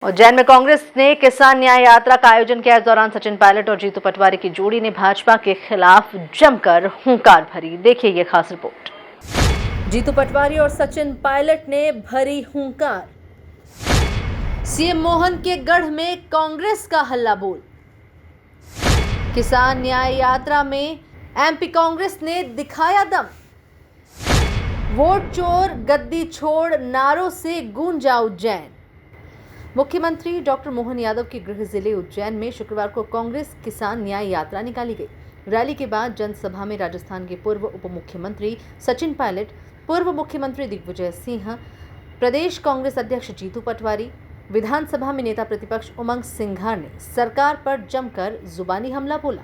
उज्जैन में कांग्रेस ने किसान न्याय यात्रा का आयोजन किया। इस दौरान सचिन पायलट और जीतू पटवारी की जोड़ी ने भाजपा के खिलाफ जमकर हुंकार भरी। देखिए ये खास रिपोर्ट। जीतू पटवारी और सचिन पायलट ने भरी हुंकार। सीएम मोहन के गढ़ में कांग्रेस का हल्ला बोल। किसान न्याय यात्रा में एमपी कांग्रेस ने दिखाया दम। वोट चोर गद्दी छोड़ नारों से गूंजा उज्जैन। मुख्यमंत्री डॉक्टर मोहन यादव के गृह जिले उज्जैन में शुक्रवार को कांग्रेस किसान न्याय यात्रा निकाली गई। रैली के बाद जनसभा में राजस्थान के पूर्व उप मुख्यमंत्री सचिन पायलट, पूर्व मुख्यमंत्री दिग्विजय सिंह, प्रदेश कांग्रेस अध्यक्ष जीतू पटवारी, विधानसभा में नेता प्रतिपक्ष उमंग सिंघार ने सरकार पर जमकर जुबानी हमला बोला।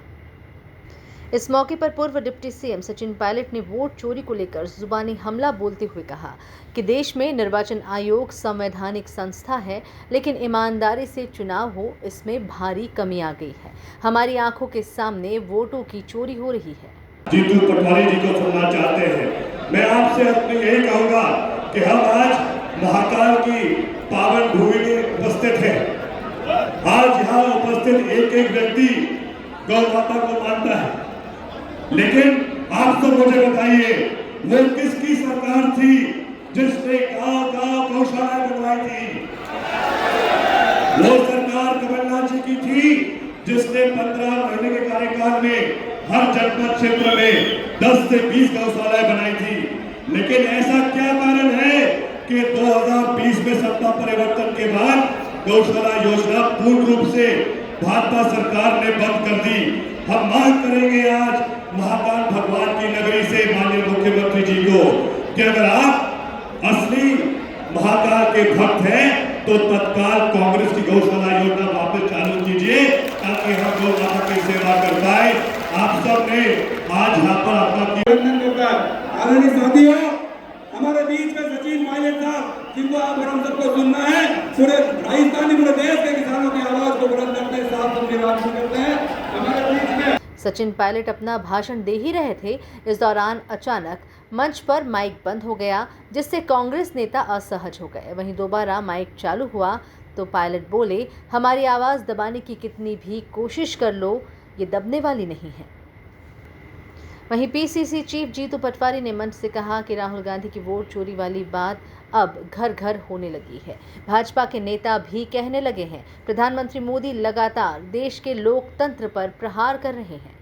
इस मौके पर पूर्व डिप्टी सीएम सचिन पायलट ने वोट चोरी को लेकर जुबानी हमला बोलते हुए कहा कि देश में निर्वाचन आयोग संवैधानिक संस्था है, लेकिन ईमानदारी से चुनाव हो इसमें भारी कमी आ गई है। हमारी आंखों के सामने वोटों की चोरी हो रही है। जीतू पटवारी जी को सुनना चाहते हैं। मैं आपसे अपने यही कहूंगा कि हम आज महाकाल की पावन भूमि में उपस्थित हैं। आज यहाँ उपस्थित एक एक व्यक्ति गौ माता को मानता है, लेकिन आप सब मुझे बताइए, वो किसकी सरकार थी जिसने गांव-गांव गौशाला बनवाई थी? वो सरकार कमलनाथ जी की थी जिसने 15 महीने के कार्यकाल में हर जनपद क्षेत्र में 10 से 20 गौशालाएं बनाई थी। लेकिन ऐसा क्या कारण है कि 2020 में सत्ता परिवर्तन के बाद गौशाला योजना पूर्ण रूप से भाजपा सरकार ने बंद कर दी। हम मांग करेंगे आज महाकाल भगवान की नगरी से माननीय मुख्यमंत्री जी को कि अगर आप असली महाकाल के भक्त हैं तो तत्काल कांग्रेस की गौशाला योजना वापस चालू कीजिए, ताकि हम गौ माता की सेवा कर पाए। आप सब ने आज यहाँ पर अपना आदरणीय साथियों, हमारे बीच में सचिन पायलट साहब, जिनको आप हम सबको सुनना है, पूरे राजस्थानी पूरे देश के किसानों की आवाज को बुलंद करते हैं, साफ सुथरी बात करते हैं। हमारे बीच में सचिन पायलट अपना भाषण दे ही रहे थे। इस दौरान अचानक मंच पर माइक बंद हो गया, जिससे कांग्रेस नेता असहज हो गए। वहीं दोबारा माइक चालू हुआ तो पायलट बोले, हमारी आवाज दबाने की कितनी भी कोशिश कर लो, ये दबने वाली नहीं है। वहीं पीसीसी चीफ जीतू पटवारी ने मंच से कहा कि राहुल गांधी की वोट चोरी वाली बात अब घर घर होने लगी है। भाजपा के नेता भी कहने लगे हैं, प्रधानमंत्री मोदी लगातार देश के लोकतंत्र पर प्रहार कर रहे हैं।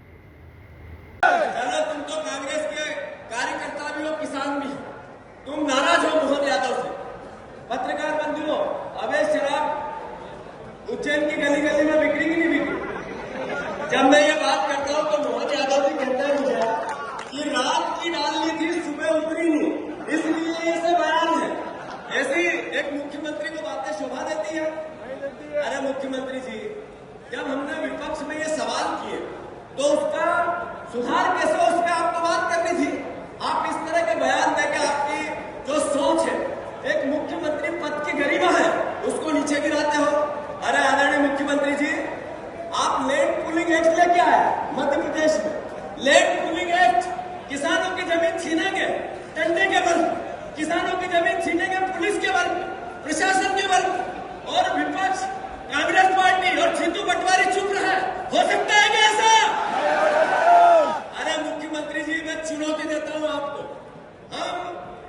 तुम तो कांग्रेस के कार्यकर्ता भी हो, किसान भी हो, तुम नाराज हो मोहन यादव से। पत्रकार बंधुओं, अवैध शराब उज्जैन की गली गली में बिक्री की नहीं बिक्री। जब मैं ये बात करता हूं तो मोहन यादव जी कहते हैं मुझे कि रात की डाल ली थी, सुबह उतरी नहीं, इसलिए ऐसे बयान है। ऐसी एक मुख्यमंत्री को बातें शोभा देती है। अरे मुख्यमंत्री जी, जब हमने विपक्ष में ये सवाल किए तो उसका सुधार कैसे हो, उस पर आपको बात करनी थी। आप इस तरह के बयान देकर आपकी जो सोच है, एक मुख्यमंत्री पद की गरिमा है, उसको नीचे गिराते हो। अरे आदरणीय मुख्यमंत्री जी, आप लैंड पूलिंग एक्ट लेके आए मध्य प्रदेश में। लैंड पूलिंग एक्ट, किसानों की जमीन छीनेंगे डंडे के बल, किसानों की जमीन छीनेंगे पुलिस के बल, प्रशासन के बल, और विपक्ष कांग्रेस पार्टी और जीतू पटवारी चुप रहे। हो सकता है क्या ऐसा? अरे मुख्यमंत्री जी, मैं चुनौती देता हूं आपको। हम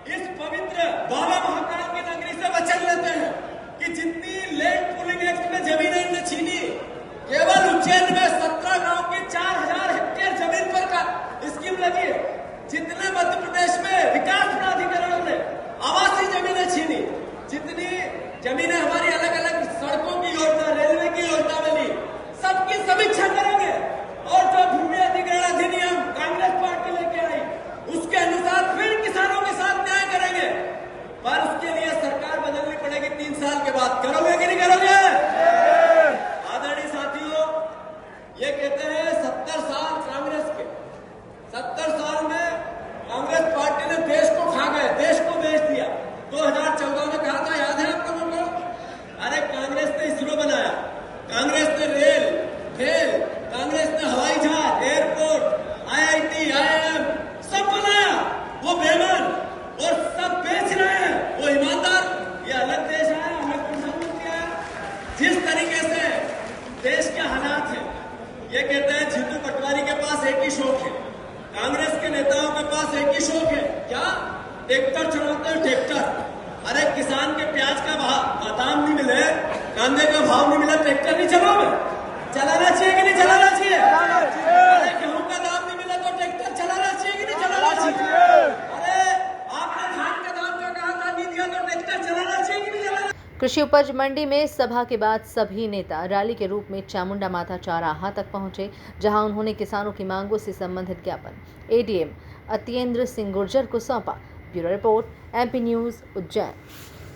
इस पवित्र बाबा महाकाल की नगरी से वचन लेते हैं कि जितनी लैंड पूलिंग एक्ट में जमीनें इनने छीनी, केवल उज्जैन में 17 गांव की 4000 हेक्टेयर जमीन पर का स्कीम लगी है। जितने मध्य प्रदेश में विकास प्राधिकरणों ने आवासीय जमीनें छीनी, जितनी जमीनें हमारी अलग अलग सड़कों की योजना, रेलवे की योजना बनी, सबकी समीक्षा करेंगे। और जो भूमि अधिग्रहण अधिनियम कांग्रेस पार्टी लेके आई, उसके अनुसार फिर किसानों के साथ न्याय करेंगे। पर उसके लिए सरकार बदलनी पड़ेगी 3 साल के बाद। करोगे कि नहीं करोगे? आदरणीय साथियों, जिस तरीके से देश के हालात हैं, ये कहते हैं जीतू पटवारी के पास एक ही शौक है, कांग्रेस के नेताओं के पास एक ही शौक है, क्या ट्रैक्टर चलाते हैं ट्रैक्टर। अरे किसान के प्याज का दाम नहीं मिले, कांदे का भाव नहीं मिला, ट्रैक्टर नहीं चलाओगे? चलाना चाहिए कि नहीं चलाना चाहिए? अरे गेहूं का दाम नहीं मिला तो ट्रैक्टर चलाना चाहिए कि नहीं चलाना चाहिए? अरे आपने धान का दाम जो कहा था नहीं दिया तो ट्रैक्टर चलाना चाहिए कि नहीं चलाना? कृषि उपज मंडी में सभा के बाद सभी नेता रैली के रूप में चामुंडा माता चौराहा तक पहुंचे, जहां उन्होंने किसानों की मांगों से संबंधित ज्ञापन एडीएम अत्येंद्र सिंह गुर्जर को सौंपा। Bureau report, MP news, Ujjain.